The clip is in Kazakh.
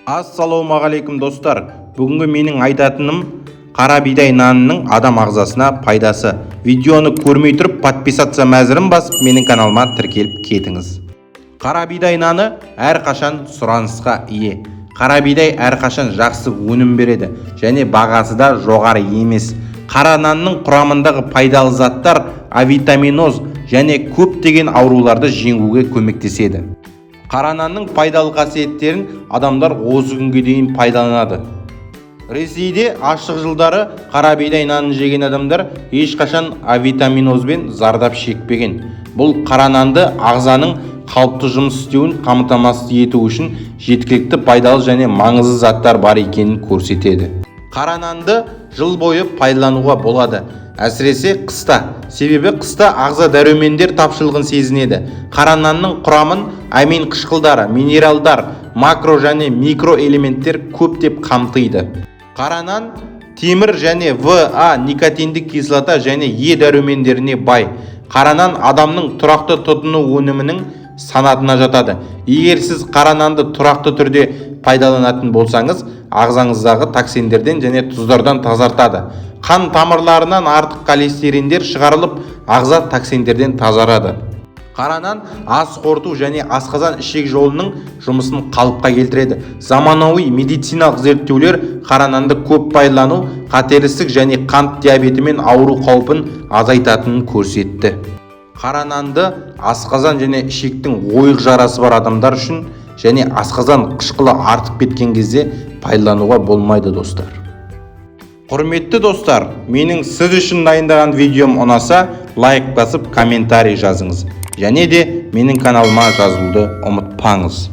Ассалаумағалейкум достар. Бүгінгі менің айтатыным қара бидай нанының адам ағзасына пайдасы. Видеоны көрмей тұрып подписаться мәзірін басып, менің каналыма тіркеліп кетіңіз. Қара бидай наны әрқашан сұранысқа ие. Қара бидай әрқашан жақсы өнім береді және бағасы да жоғары емес. Қара нанның құрамындағы пайдалы заттар авитаминоз және көптеген ауруларды жеңуге көмектеседі. Қара нанның пайдалы қасиеттерін адамдар осы күнге дейін пайдаланады. Ресейде аштық жылдары қара бидай нанын жеген адамдар ешқашан авитаминозбен зардап шекпеген. Бұл қара нанды ағзаның қалыпты жұмыс істеуін қамтамасыз ету үшін жеткілікті пайдалы және маңызды заттар бар екенін көрсетеді. Қара нанды жыл бойы пайдалануға болады, әсіресе қыста. Себебі қыста ағза дәрумендер тапшылығын сезінеді. Қара нанның құрамын амин қышқылдары, минералдар, макро және микро элементтер көптеп қамтиды. Қара нан темір және В.А. никотиндік кислота және Е дәрумендеріне бай. Қара нан адамның тұрақты тұтыну өнімінің санатына жатады. Егер сіз қара нанды тұрақты түрде пайдаланатын болсаңыз, ағзаңыздағы токсиндерден және тұздардан тазартады. Қан тамырларынан артық холестериндер шығарылып, ағза токсиндерден тазарады. Қара нан ас қорыту және асқазан ішек жолының жұмысын қалыпқа келтіреді. Заманауи медициналық зерттеулер қара нанды көп пайдалану қатерлік және қант диабетімен ауыру қаупін азайтатынын көрсетті. Қара нанды асқазан және ішектің ойық жарасы бар адамдар үшін және асқазан қышқылы артып кеткен кезде пайдалануға болмайды достар. Құрметті достар, менің сіз үшін дайындаған видеом ұнаса, лайк басып комментарий жазыңыз. Және де менің каналыма жазылуды ұмытпаңыз.